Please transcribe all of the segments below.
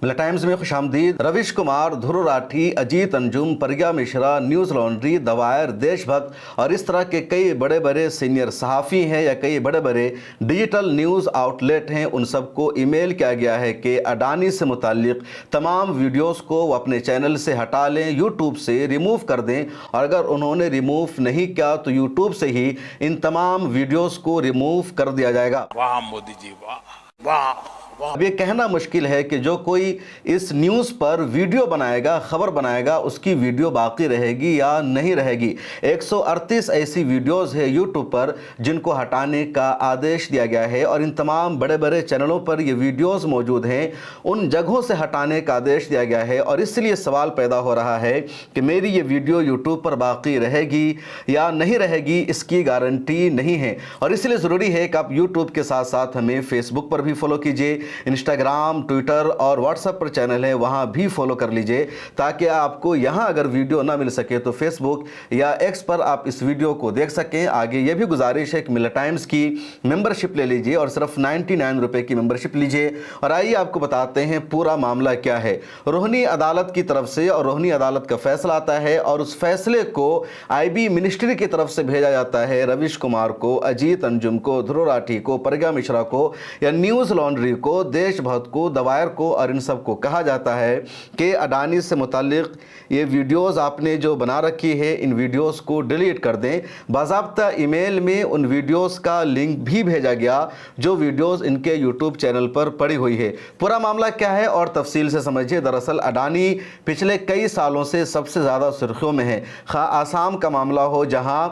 मिला टाइम्स में खुशामदीद। Ravish Kumar, Dhruv Rathee, Ajit Anjum, Pragya Mishra, Newslaundry, the Wire, Deshbhakt और इस तरह के कई बड़े बड़े सीनियर सहाफ़ी हैं या कई बड़े बड़े डिजिटल न्यूज़ आउटलेट हैं, उन सबको ईमेल किया गया है कि अडानी से मुताल्लिक तमाम वीडियोस को वो अपने चैनल से हटा लें, यूट्यूब से रिमूव कर दें। और अगर उन्होंने रिमूव नहीं किया तो यूट्यूब से ही इन तमाम वीडियोस को रिमूव कर दिया जाएगा। वाह मोदी जी, वाह वाह। अब ये कहना मुश्किल है कि जो कोई इस न्यूज़ पर वीडियो बनाएगा, खबर बनाएगा, उसकी वीडियो बाकी रहेगी या नहीं रहेगी। 138 ऐसी वीडियोस है यूट्यूब पर जिनको हटाने का आदेश दिया गया है और इन तमाम बड़े बड़े चैनलों पर ये वीडियोस मौजूद हैं, उन जगहों से हटाने का आदेश दिया गया है। और इसलिए सवाल पैदा हो रहा है कि मेरी ये वीडियो यूट्यूब पर बाकी रहेगी या नहीं रहेगी, इसकी गारंटी नहीं है। और इसलिए ज़रूरी है कि आप यूट्यूब के साथ साथ हमें फेसबुक पर भी फॉलो कीजिए, इंस्टाग्राम, ट्विटर और व्हाट्सएप पर चैनल है, वहाँ भी फॉलो कर लीजिए, ताकि आपको यहाँ अगर वीडियो ना मिल सके तो फेसबुक या एक्स पर आप इस वीडियो को देख सकें। आगे ये भी गुजारिश है कि मिला टाइम्स की मेंबरशिप ले लीजिए और सिर्फ 99 रुपये की मेंबरशिप लीजिए। और आइए आपको बताते हैं पूरा मामला क्या है। रोहिणी अदालत की तरफ से और रोहिणी अदालत का फैसला आता है और उस फैसले को IB मिनिस्ट्री की तरफ से भेजा जाता है रविश कुमार को, अजीत अंजुम को, ध्रुव राठी को, प्रज्ञा मिश्रा को या न्यूज़ लॉन्ड्री को, देशभक्त को, द वायर को। और इन सब को कहा जाता है कि अडानी से मुताल्लिक ये वीडियोस आपने जो बना रखी है, इन वीडियोस को डिलीट कर दें। बाज़ाब्ता ईमेल में उन वीडियोस का लिंक भी भेजा गया जो वीडियोस इनके यूट्यूब चैनल पर पड़ी हुई है। पूरा मामला क्या है और तफसील से समझिए। दरअसल अडानी पिछले कई सालों से सबसे ज़्यादा सुर्खियों में है। आसाम का मामला हो जहां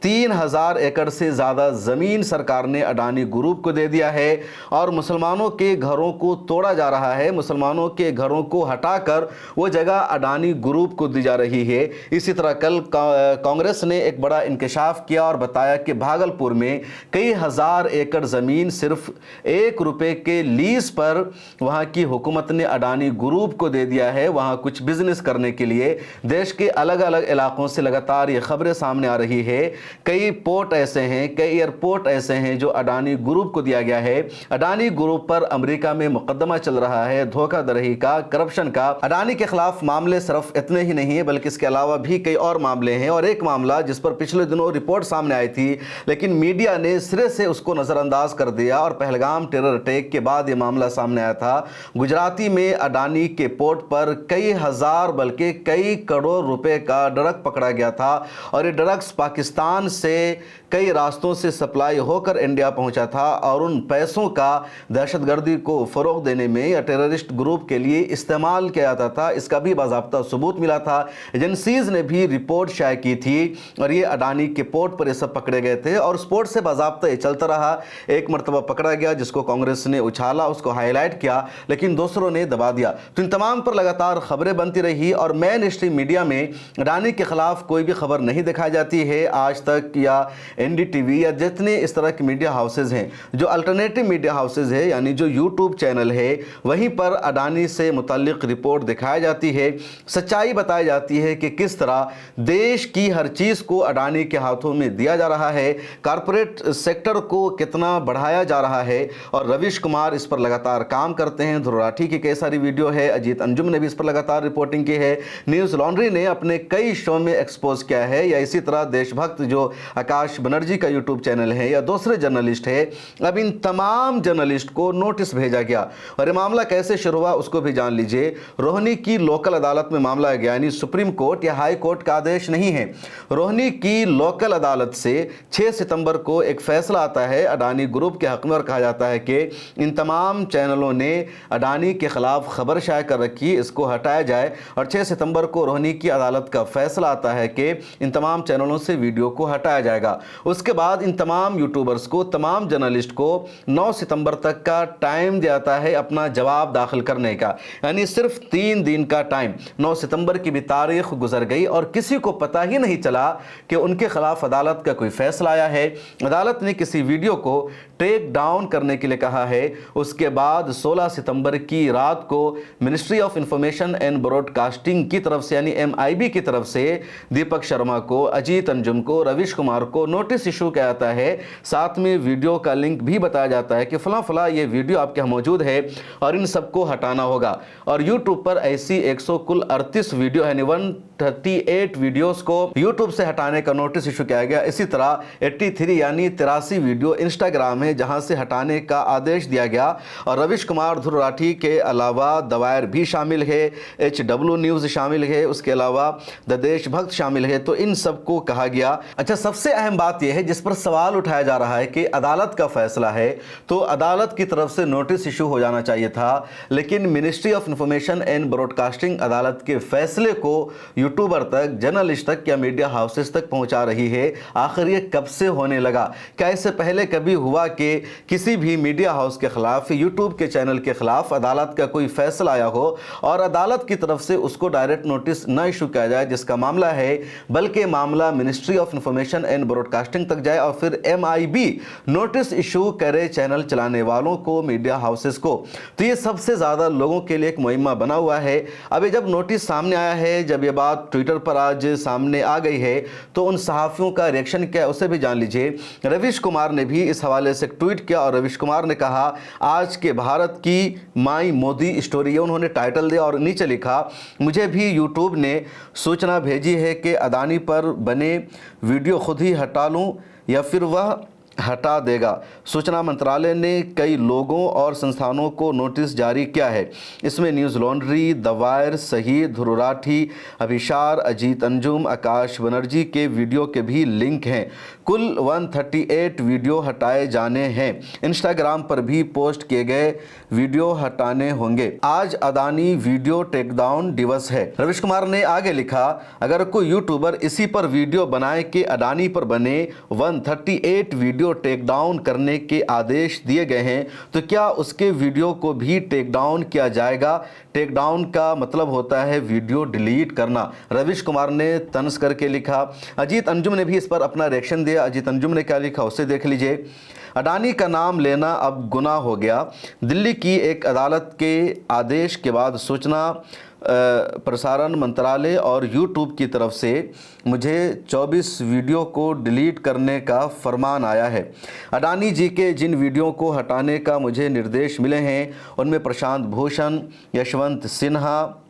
3000 एकड़ से ज़्यादा ज़मीन सरकार ने अडानी ग्रुप को दे दिया है और मुसलमानों के घरों को तोड़ा जा रहा है, मुसलमानों के घरों को हटाकर वो जगह अडानी ग्रुप को दी जा रही है। इसी तरह कल कांग्रेस ने एक बड़ा इंकशाफ किया और बताया कि भागलपुर में कई हज़ार एकड़ ज़मीन सिर्फ 1 रुपये के लीज पर वहाँ की हुकूमत ने अडानी ग्रुप को दे दिया है, वहाँ कुछ बिजनेस करने के लिए। देश के अलग अलग इलाकों से लगातार ये खबरें सामने आ रही है। कई पोर्ट ऐसे हैं, कई एयरपोर्ट ऐसे हैं जो अडानी ग्रुप को दिया गया है। अडानी ग्रुप पर अमेरिका में मुकदमा चल रहा है धोखाधड़ी का, करप्शन का। अडानी के खिलाफ मामले सिर्फ इतने ही नहीं है बल्कि इसके अलावा भी कई और मामले हैं। और एक मामला जिस पर पिछले दिनों रिपोर्ट सामने आई थी लेकिन मीडिया ने सिरे से उसको नज़रअंदाज कर दिया और पहलगाम टेरर अटैक के बाद ये मामला सामने आया था। गुजराती में अडानी के पोर्ट पर कई हज़ार बल्कि कई करोड़ रुपए का ड्रग पकड़ा गया था और ये ड्रग्स पाकिस्तान से कई रास्तों से सप्लाई होकर इंडिया पहुंचा था और उन पैसों का दहशतगर्दी को फ़रोग देने में या टेररिस्ट ग्रुप के लिए इस्तेमाल किया जाता था। इसका भी बाज़ाब्ता सबूत मिला था, एजेंसीज़ ने भी रिपोर्ट शाये की थी और ये अडानी के पोर्ट पर ये सब पकड़े गए थे और उस पोर्ट से बाज़ाब्ता ये चलता रहा। एक मरतबा पकड़ा गया जिसको कांग्रेस ने उछाला, उसको हाईलाइट किया, लेकिन दूसरों ने दबा दिया। तो इन तमाम पर लगातार खबरें बनती रही और मेन स्ट्रीम मीडिया में अडानी के खिलाफ कोई भी खबर नहीं दिखाई जाती है। आज तक या NDTV या जितने इस तरह के मीडिया हाउसेज हैं, जो अल्टरनेटिव मीडिया हाउसेज है यानी जो यूट्यूब चैनल है, वहीं पर अडानी से मुताल्लिक रिपोर्ट दिखाई जाती है, सच्चाई बताई जाती है कि किस तरह देश की हर चीज़ को अडानी के हाथों में दिया जा रहा है, कारपोरेट सेक्टर को कितना बढ़ाया जा रहा है। और रविश कुमार इस पर लगातार काम करते हैं, ध्रुव राठी की कई सारी वीडियो है, अजीत अंजुम ने भी इस पर लगातार रिपोर्टिंग की है, न्यूज़ लॉन्ड्री ने अपने कई शो में एक्सपोज किया है, या इसी तरह देशभक्त जो आकाश बनर्जी का यूट्यूब चैनल है या दूसरे जर्नलिस्ट है। अब इन तमाम जर्नलिस्ट को नोटिस भेजा गया और ये मामला कैसे शुरू हुआ उसको भी जान लीजिए। रोहिणी की लोकल अदालत में मामला गया, यानी सुप्रीम कोर्ट या हाई कोर्ट का आदेश नहीं है। रोहिणी की लोकल अदालत से 6 सितंबर को एक फैसला आता है अडानी ग्रुप के हक में और कहा जाता है कि इन तमाम चैनलों ने अडानी के खिलाफ खबर शाये कर रखी, इसको हटाया जाए। और 6 सितंबर को रोहिणी की अदालत का फैसला आता है कि इन तमाम चैनलों से वीडियो को हटाया जाएगा। उसके बाद इन तमाम यूट्यूबर्स को, तमाम जर्नलिस्ट को 9 सितंबर तक का टाइम दिया जाता है अपना जवाब दाखिल करने का, यानी सिर्फ 3 दिन का टाइम। 9 सितंबर की भी तारीख गुजर गई और किसी को पता ही नहीं चला कि उनके खिलाफ अदालत का कोई फैसला आया है। अदालत ने किसी वीडियो को टेक डाउन करने के लिए कहा है। उसके बाद 16 सितंबर की रात को ministry of information and broadcasting की तरफ से यानी MIB की तरफ से दीपक शर्मा को, अजीत अंजुम को, रविश कुमार को नोटिस इशू किया जाता है। साथ में वीडियो का लिंक भी बताया जाता है कि फला फला ये वीडियो आपके यहाँ मौजूद है और इन सबको हटाना होगा। और यूट्यूब पर ऐसी 100 कुल 38 वीडियो है, 138 वीडियोस को यूट्यूब से हटाने का नोटिस इशू किया गया। इसी तरह 83 यानी 83 वीडियो इंस्टाग्राम है जहां से हटाने का आदेश दिया गया। और रविश कुमार ध्रुव राठी के अलावा दवायर भी शामिल है, HW न्यूज़ शामिल है, उसके अलावा द देशभक्त शामिल है। तो इन सबको कहा गया। अच्छा, सबसे अहम बात यह है जिस पर सवाल उठाया जा रहा है कि अदालत का फैसला है तो अदालत की तरफ से नोटिस इशू हो जाना चाहिए था, लेकिन ministry of information and broadcasting अदालत के फैसले को यूट्यूबर तक, जर्नलिस्ट तक या मीडिया हाउसेस तक पहुंचा रही है। आखिर ये कब से होने लगा? क्या इससे पहले कभी हुआ कि किसी भी मीडिया हाउस के खिलाफ, यूट्यूब के चैनल के खिलाफ अदालत का कोई फैसला आया हो और अदालत की तरफ से उसको डायरेक्ट नोटिस न इशू किया जाए जिसका मामला है, बल्कि मामला ministry of information and broadcasting तक जाए और फिर MIB नोटिस इशू करे चैनल चलाने वालों को, मीडिया हाउसेस को? तो ये सबसे ज़्यादा लोगों के लिए एक मुहिम्मा बना हुआ है। अभी जब नोटिस सामने आया है, जब ये बात ट्विटर पर आज सामने आ गई है, तो उन सहाफ़ियों का रिएक्शन क्या है उसे भी जान लीजिए। रविश कुमार ने भी इस हवाले से ट्वीट किया और रविश कुमार ने कहा, आज के भारत की माई मोदी स्टोरी, उन्होंने टाइटल दिया और नीचे लिखा, मुझे भी यूट्यूब ने सूचना भेजी है कि अदानी पर बने वीडियो खुद ही हटा लूं या फिर वह हटा देगा। सूचना मंत्रालय ने कई लोगों और संस्थानों को नोटिस जारी किया है। इसमें न्यूज़ लॉन्ड्री, दवायर, शहीद ध्रुव राठी, अभिशार, अजीत अंजुम, आकाश बनर्जी के वीडियो के भी लिंक हैं। कुल 138 वीडियो हटाए जाने हैं। इंस्टाग्राम पर भी पोस्ट किए गए वीडियो हटाने होंगे। आज अदानी वीडियो टेकडाउन दिवस है। रविश कुमार ने आगे लिखा, अगर कोई यूट्यूबर इसी पर वीडियो बनाए कि अदानी पर बने 138 वीडियो टेक डाउन करने के आदेश दिए गए हैं, तो क्या उसके वीडियो को भी टेक डाउन किया जाएगा? टेक डाउन का मतलब होता है वीडियो डिलीट करना। रविश कुमार ने तंज करके लिखा। अजीत अंजुम ने भी इस पर अपना रिएक्शन दिया। अजीत अंजुम ने क्या लिखा उसे देख लीजिए। अडानी का नाम लेना अब गुनाह हो गया। दिल्ली की एक अदालत के आदेश के बाद सूचना प्रसारण मंत्रालय और यूट्यूब की तरफ से मुझे 24 वीडियो को डिलीट करने का फरमान आया है। अडानी जी के जिन वीडियो को हटाने का मुझे निर्देश मिले हैं उनमें प्रशांत भूषण, यशवंत सिन्हा,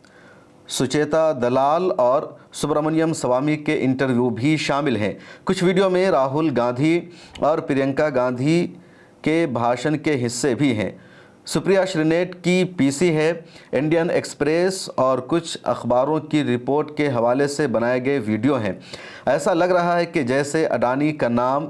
सुचेता दलाल और सुब्रमण्यम स्वामी के इंटरव्यू भी शामिल हैं। कुछ वीडियो में राहुल गांधी और प्रियंका गांधी के भाषण के हिस्से भी हैं। सुप्रिया श्रीनेट की PC है। इंडियन एक्सप्रेस और कुछ अखबारों की रिपोर्ट के हवाले से बनाए गए वीडियो हैं। ऐसा लग रहा है कि जैसे अडानी का नाम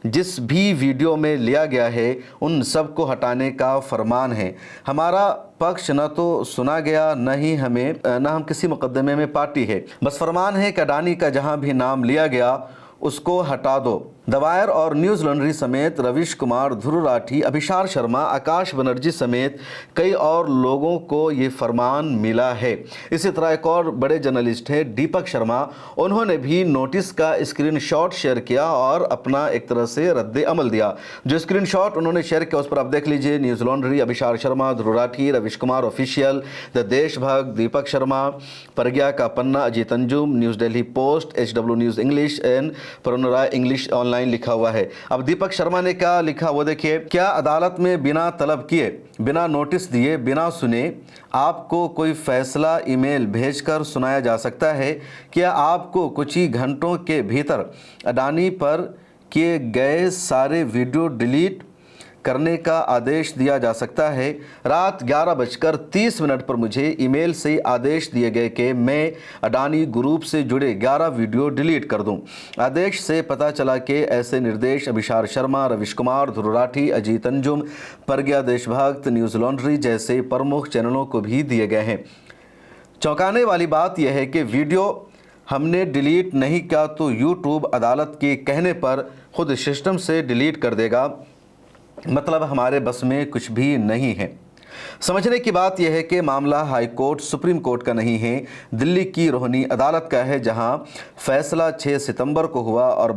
जिस भी वीडियो में लिया गया है उन सब को हटाने का फरमान है। हमारा पक्ष न तो सुना गया न हम किसी मुकदमे में पार्टी है। बस फरमान है कि अडानी का जहां भी नाम लिया गया उसको हटा दो। दवायर और न्यूज़ लॉन्ड्री समेत रविश कुमार, ध्रुव राठी, अभिशार शर्मा, आकाश बनर्जी समेत कई और लोगों को ये फरमान मिला है। इसी तरह एक और बड़े जर्नलिस्ट हैं दीपक शर्मा, उन्होंने भी नोटिस का स्क्रीनशॉट शेयर किया और अपना एक तरह से रद्द अमल दिया। जो स्क्रीनशॉट उन्होंने शेयर किया उस पर आप देख लीजिए। News laundry, अभिशार Sharma, Dhruv Rathee, Ravish Kumar official, the देशभक्त, दीपक शर्मा, प्रज्ञा का पन्ना, Ajit Anjum, news Delhi post, HW news English and प्रणराय English online लिखा हुआ है। अब दीपक शर्मा ने क्या लिखा वो देखिए। क्या अदालत में बिना तलब किए, बिना नोटिस दिए, बिना सुने आपको कोई फैसला ईमेल भेजकर सुनाया जा सकता है? क्या आपको कुछ ही घंटों के भीतर अडानी पर किए गए सारे वीडियो डिलीट करने का आदेश दिया जा सकता है? रात 11:30 पर मुझे ईमेल से आदेश दिए गए कि मैं अडानी ग्रुप से जुड़े 11 वीडियो डिलीट कर दूं। आदेश से पता चला कि ऐसे निर्देश अभिशार शर्मा, रविश कुमार, ध्रुव राठी, अजीत अंजुम, प्रज्ञा देशभक्त, न्यूज़ लॉन्ड्री जैसे प्रमुख चैनलों को भी दिए गए हैं। चौंकाने वाली बात यह है कि वीडियो हमने डिलीट नहीं किया तो यूट्यूब अदालत के कहने पर खुद सिस्टम से डिलीट कर देगा। मतलब हमारे बस में कुछ भी नहीं है। समझने की बात यह है कि मामला हाई कोर्ट, सुप्रीम कोर्ट का नहीं है, दिल्ली की रोहिणी अदालत का है, जहां फैसला 6 सितंबर को हुआ और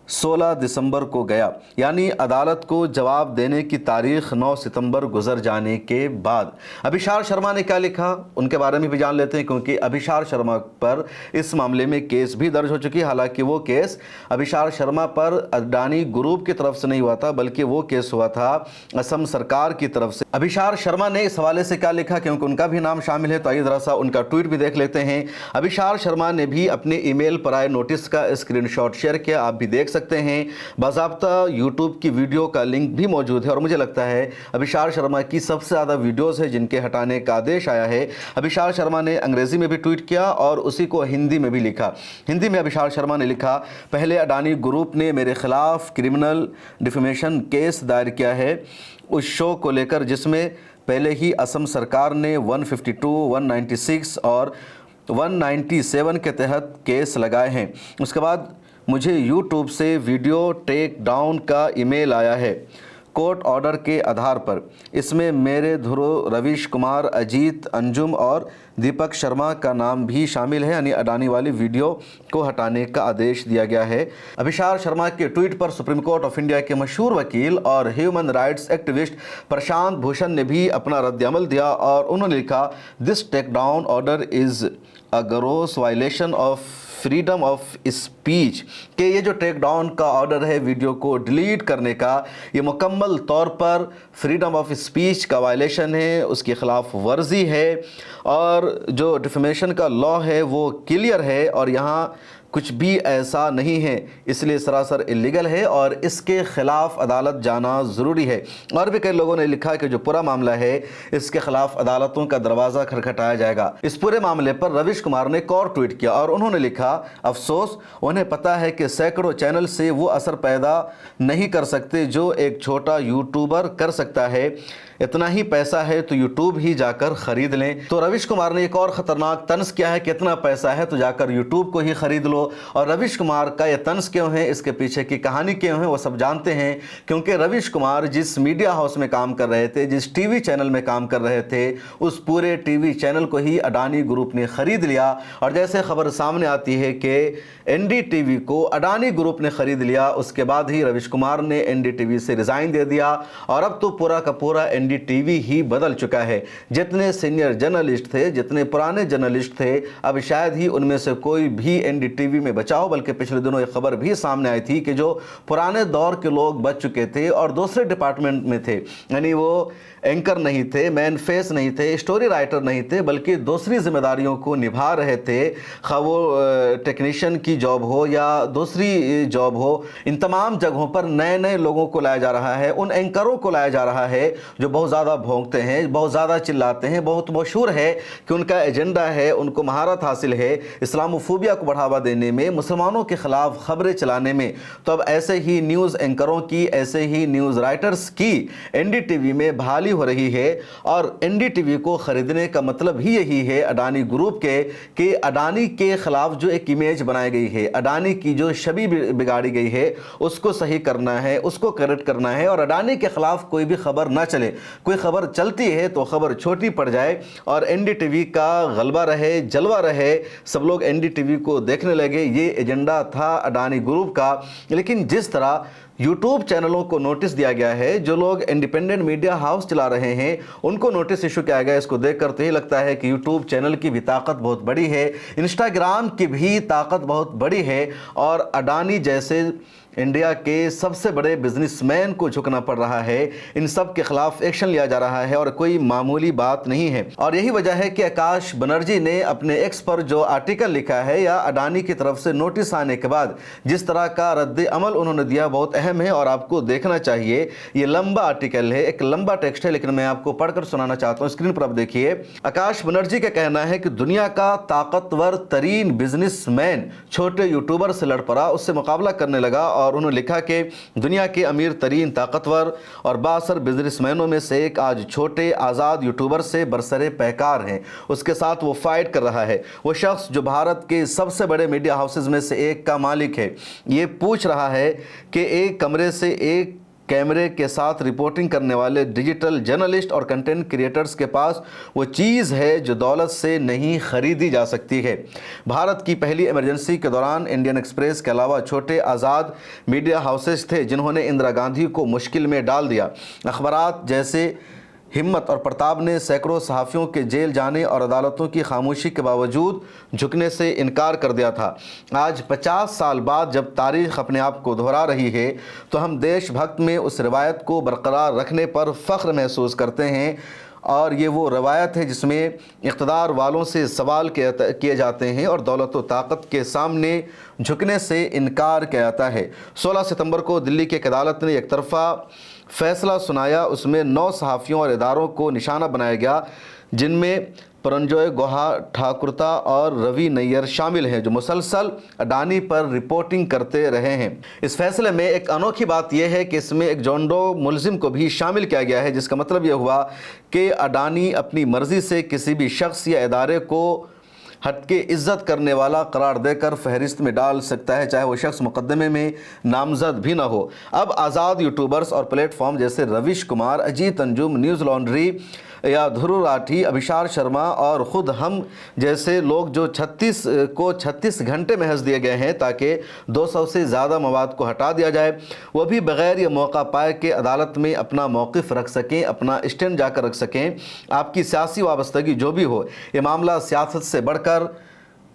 16 दिसंबर को गया, यानी अदालत को जवाब देने की तारीख 9 सितंबर गुजर जाने के बाद। अभिसार शर्मा ने क्या लिखा उनके बारे में भी जान लेते हैं, क्योंकि अभिसार शर्मा पर इस मामले में केस भी दर्ज हो चुकी है। हालांकि वो केस अभिसार शर्मा पर अडानी ग्रुप की तरफ से नहीं हुआ था, बल्कि वो केस हुआ था असम सरकार की तरफ से। अभिसार शर्मा ने इस हवाले से क्या लिखा, क्योंकि उनका भी नाम शामिल है, तो आइए जरा सा उनका ट्वीट भी देख लेते हैं। अभिसार शर्मा ने भी अपने ईमेल पर आए नोटिस का स्क्रीनशॉट शेयर किया, आप भी देख सकते हैं। बाज़ाब्ता यूट्यूब की वीडियो का लिंक भी मौजूद है और मुझे लगता है अभिसार शर्मा की सबसे ज़्यादा वीडियोस है जिनके हटाने का आदेश आया है। अभिसार शर्मा ने अंग्रेजी में भी ट्वीट किया और उसी को हिंदी में भी लिखा। हिंदी में अभिसार शर्मा ने लिखा, पहले अडानी ग्रुप ने मेरे खिलाफ क्रिमिनल डिफेमेशन केस दायर किया है उस शो को लेकर जिसमें पहले ही असम सरकार ने 152, 196 और 197 के तहत केस लगाए हैं। उसके बाद मुझे YouTube से वीडियो टेक डाउन का ईमेल आया है कोर्ट ऑर्डर के आधार पर। इसमें मेरे ध्रुव, रवीश कुमार, अजीत, अंजुम और दीपक शर्मा का नाम भी शामिल है, यानी अडानी वाली वीडियो को हटाने का आदेश दिया गया है। अभिसार शर्मा के ट्वीट पर सुप्रीम कोर्ट ऑफ इंडिया के मशहूर वकील और human rights activist Prashant Bhushan ने भी अपना रद्द-ए-अमल दिया और उन्होंने लिखा, this take down order is a gross violation of freedom of speech, कि ये जो टेक डाउन का ऑर्डर है वीडियो को डिलीट करने का, ये मुकम्मल तौर पर फ्रीडम ऑफ स्पीच का वायलेशन है, उसके ख़िलाफ़ वर्जी है और जो डिफेमेशन का लॉ है वो क्लियर है और यहाँ कुछ भी ऐसा नहीं है, इसलिए सरासर इलीगल है और इसके ख़िलाफ़ अदालत जाना ज़रूरी है। और भी कई लोगों ने लिखा कि जो पूरा मामला है इसके ख़िलाफ़ अदालतों का दरवाज़ा खटखटाया जाएगा। इस पूरे मामले पर रवीश कुमार ने एक और ट्वीट किया और उन्होंने लिखा, अफसोस उन्हें पता है कि सैकड़ों चैनल से वो असर पैदा नहीं कर सकते जो एक छोटा यूट्यूबर कर सकता है। इतना ही पैसा है तो यूट्यूब ही जाकर ख़रीद लें। तो रवीश कुमार ने एक और ख़तरनाक तंज किया है कि इतना पैसा है तो जाकर यूट्यूब को ही ख़रीद लो। और रवीश कुमार का ये तंज क्यों है, इसके पीछे की कहानी क्यों है, वो सब जानते हैं। क्योंकि रवीश कुमार जिस मीडिया हाउस में काम कर रहे थे, जिस टीवी चैनल में काम कर रहे थे, उस पूरे टीवी चैनल को ही अडानी ग्रुप ने ख़रीद लिया। और जैसे खबर सामने आती है कि NDTV को अडानी ग्रुप ने ख़रीद लिया, उसके बाद ही रवीश कुमार ने NDTV से रिज़ाइन दे दिया और अब तो पूरा का पूरा NDTV ही बदल चुका है। जितने सीनियर जर्नलिस्ट थे, जितने पुराने जर्नलिस्ट थे, अब शायद ही उनमें से कोई भी NDTV में बचाओ। बल्कि पिछले दिनों एक खबर भी सामने आई थी कि जो पुराने दौर के लोग बच चुके थे और दूसरे डिपार्टमेंट में थे, यानी वो एंकर नहीं थे, मैन फेस नहीं थे, स्टोरी राइटर नहीं थे, बल्कि दूसरी जिम्मेदारियों को निभा रहे थे, खा वो टेक्नीशियन की जॉब हो या दूसरी जॉब हो, इन तमाम जगहों पर नए नए लोगों को लाया जा रहा है। उन एंकरों को लाया जा रहा है जो बहुत ज़्यादा भौंकते हैं, बहुत ज़्यादा चिल्लाते हैं, बहुत मशहूर है कि उनका एजेंडा है, उनको महारत हासिल है इस्लामोफोबिया को बढ़ावा देने में, मुसलमानों के ख़िलाफ़ खबरें चलाने में। तो अब ऐसे ही न्यूज़ एंकरों की, ऐसे ही न्यूज़ राइटर्स की NDTV में बहाली हो रही है। और NDTV को ख़रीदने का मतलब ही यही है अडानी ग्रुप के, कि अडानी के ख़िलाफ़ जो एक इमेज बनाई गई है, अडानी की जो छवि बिगाड़ी गई है, उसको सही करना है, उसको करेक्ट करना है और अडानी के ख़िलाफ़ कोई भी खबर ना चले। कोई खबर चलती है तो खबर छोटी पड़ जाए और NDTV का गलबा रहे, जलवा रहे, सब लोग NDTV को देखने लगे, ये एजेंडा था अडानी ग्रुप का। लेकिन जिस तरह यूट्यूब चैनलों को नोटिस दिया गया है, जो लोग इंडिपेंडेंट मीडिया हाउस चला रहे हैं उनको नोटिस इशू किया गया, इसको देखकर तो ये लगता है कि यूट्यूब चैनल की भी ताकत बहुत बड़ी है, इंस्टाग्राम की भी ताकत बहुत बड़ी है और अडानी जैसे इंडिया के सबसे बड़े बिजनेसमैन को झुकना पड़ रहा है। इन सब के खिलाफ एक्शन लिया जा रहा है और कोई मामूली बात नहीं है। और यही वजह है कि आकाश बनर्जी ने अपने एक्स पर जो आर्टिकल लिखा है या अडानी की तरफ से नोटिस आने के बाद जिस तरह का रद्द अमल उन्होंने दिया, बहुत अहम है और आपको देखना चाहिए। ये लंबा आर्टिकल है, एक लंबा टेक्स्ट है, लेकिन मैं आपको पढ़कर सुनाना चाहता हूँ। स्क्रीन पर आप देखिए। आकाश बनर्जी का कहना है कि दुनिया का ताकतवर तरीन बिजनेसमैन छोटे यूट्यूबर से लड़ पड़ा, उससे मुकाबला करने लगा और उन्होंने लिखा कि दुनिया के अमीर तरीन, ताकतवर और बासर बिजनेसमैनों में से एक आज छोटे आज़ाद यूट्यूबर से बरसरे पैकार हैं। उसके साथ वो फाइट कर रहा है। वो शख्स जो भारत के सबसे बड़े मीडिया हाउसेज में से एक का मालिक है, ये पूछ रहा है कि एक कमरे से एक कैमरे के साथ रिपोर्टिंग करने वाले डिजिटल जर्नलिस्ट और कंटेंट क्रिएटर्स के पास वो चीज़ है जो दौलत से नहीं खरीदी जा सकती है। भारत की पहली इमरजेंसी के दौरान इंडियन एक्सप्रेस के अलावा छोटे आज़ाद मीडिया हाउसेस थे जिन्होंने इंदिरा गांधी को मुश्किल में डाल दिया। अखबारात जैसे हिम्मत और प्रताप ने सैकड़ों सहाफ़ियों के जेल जाने और अदालतों की खामोशी के बावजूद झुकने से इनकार कर दिया था। आज 50 साल बाद जब तारीख़ अपने आप को दोहरा रही है तो हम देशभक्त में उस रिवायत को बरकरार रखने पर फ़ख्र महसूस करते हैं, और ये वो रवायत है जिसमें इक़्तिदार वालों से सवाल किए जाते हैं और दौलत व ताकत के सामने झुकने से इनकार किया जाता है। 16 सितंबर को दिल्ली की एक अदालत ने एक तरफ़ा फ़ैसला सुनाया। उसमें 9 सहाफ़ियों और इदारों को निशाना बनाया गया, जिनमें परंजोय गुहा ठाकुरता और रवि नैयर शामिल हैं, जो मुसलसल अडानी पर रिपोर्टिंग करते रहे हैं। इस फैसले में एक अनोखी बात यह है कि इसमें एक जोंडो मुलजिम को भी शामिल किया गया है, जिसका मतलब यह हुआ कि अडानी अपनी मर्ज़ी से किसी भी शख्स या इदारे को हटके इज्जत करने वाला करार देकर फहरिस्त में डाल सकता है, चाहे वो शख्स मुकदमे में नामजद भी ना हो। अब आज़ाद यूट्यूबर्स और प्लेटफॉर्म जैसे रविश कुमार, अजीत अंजुम, न्यूज़ लॉन्ड्री या ध्रुव राठी, अभिषार शर्मा और ख़ुद हम जैसे लोग जो 36 घंटे महज दिए गए हैं ताकि 200 से ज़्यादा मवाद को हटा दिया जाए, वह भी बग़ैर ये मौका पाए कि अदालत में अपना मौक़िफ़ रख सकें, अपना स्टैंड जाकर रख सकें। आपकी सियासी वाबस्तगी जो भी हो, ये मामला सियासत से बढ़कर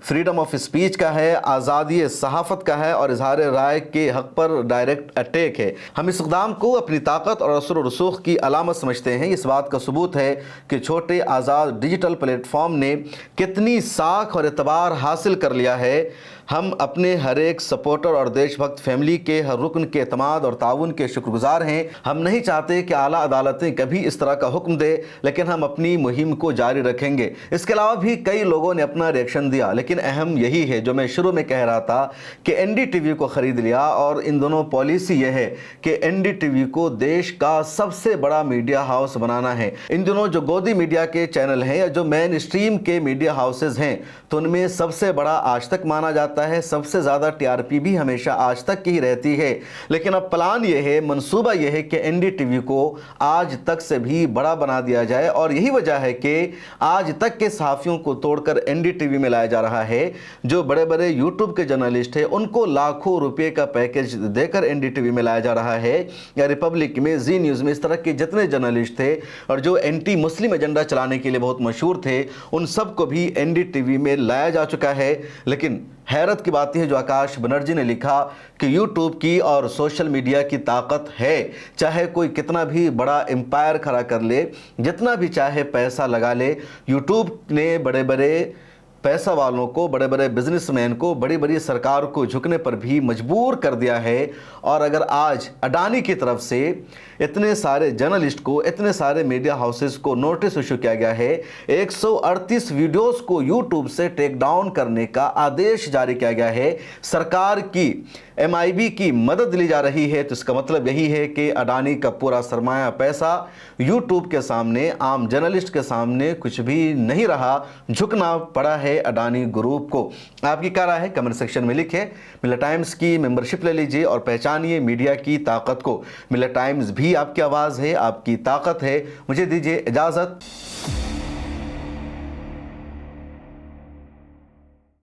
फ्रीडम ऑफ स्पीच का है, आज़ादी सहाफ़त का है और इजहार राय के हक़ पर डायरेक्ट अटैक है। हम इस इक़दाम को अपनी ताकत और असर व रसूख की अलामत समझते हैं। इस बात का सबूत है कि छोटे आज़ाद डिजिटल प्लेटफॉर्म ने कितनी साख और एतबार हासिल कर लिया है। हम अपने हर एक सपोर्टर और देशभक्त फैमिली के हर रुकन के एतमाद और ताउन के शुक्रगुजार हैं। हम नहीं चाहते कि आला अदालतें कभी इस तरह का हुक्म दे, लेकिन हम अपनी मुहिम को जारी रखेंगे। इसके अलावा भी कई लोगों ने अपना रिएक्शन दिया, लेकिन अहम यही है जो मैं शुरू में कह रहा था कि एनडीटीवी को ख़रीद लिया, और इन दोनों पॉलिसी यह है कि एनडीटीवी को देश का सबसे बड़ा मीडिया हाउस बनाना है। इन दिनों जो गोदी मीडिया के चैनल हैं या जो मेन स्ट्रीम के मीडिया हाउसेज हैं, तो उनमें सबसे बड़ा आज तक माना जाता है, सबसे ज़्यादा टीआरपी भी हमेशा आज तक की ही रहती है। लेकिन अब प्लान ये है, मंसूबा ये है कि एनडीटीवी को आज तक से भी बड़ा बना दिया जाए, और यही वजह है कि आज तक के सहाफ़ियों को तोड़कर एनडीटीवी में लाया जा रहा है। जो बड़े बड़े यूट्यूब के जर्नलिस्ट हैं उनको लाखों रुपए का पैकेज देकर एनडीटीवी में लाया जा रहा है, या रिपब्लिक में, जी न्यूज़ में, इस तरह के जितने जर्नलिस्ट थे और जो एंटी मुस्लिम एजेंडा चलाने के लिए बहुत मशहूर थे, उन सबको भी एनडीटीवी में लाया जा चुका है। लेकिन हैरत की बात यह है जो आकाश बनर्जी ने लिखा कि यूट्यूब की और सोशल मीडिया की ताकत है, चाहे कोई कितना भी बड़ा एम्पायर खड़ा कर ले, जितना भी चाहे पैसा लगा ले, यूट्यूब ने बड़े बड़े पैसा वालों को, बड़े बड़े बिजनेसमैन को, बड़ी बड़ी सरकार को झुकने पर भी मजबूर कर दिया है। और अगर आज अडानी की तरफ से इतने सारे जर्नलिस्ट को, इतने सारे मीडिया हाउसेस को नोटिस इशू किया गया है, 138 वीडियोस को यूट्यूब से टेक डाउन करने का आदेश जारी किया गया है, सरकार की MIB की मदद ली जा रही है, तो इसका मतलब यही है कि अडानी का पूरा सरमाया पैसा यूट्यूब के सामने, आम जर्नलिस्ट के सामने कुछ भी नहीं रहा, झुकना पड़ा है अडानी ग्रुप को। आपकी क्या राय है कमेंट सेक्शन में लिखें। मिल्ला टाइम्स की मेंबरशिप ले लीजिए और पहचानिए मीडिया की ताकत को। मिल्ला टाइम्स भी आपकी आवाज़ है, आपकी ताकत है। मुझे दीजिए इजाज़त।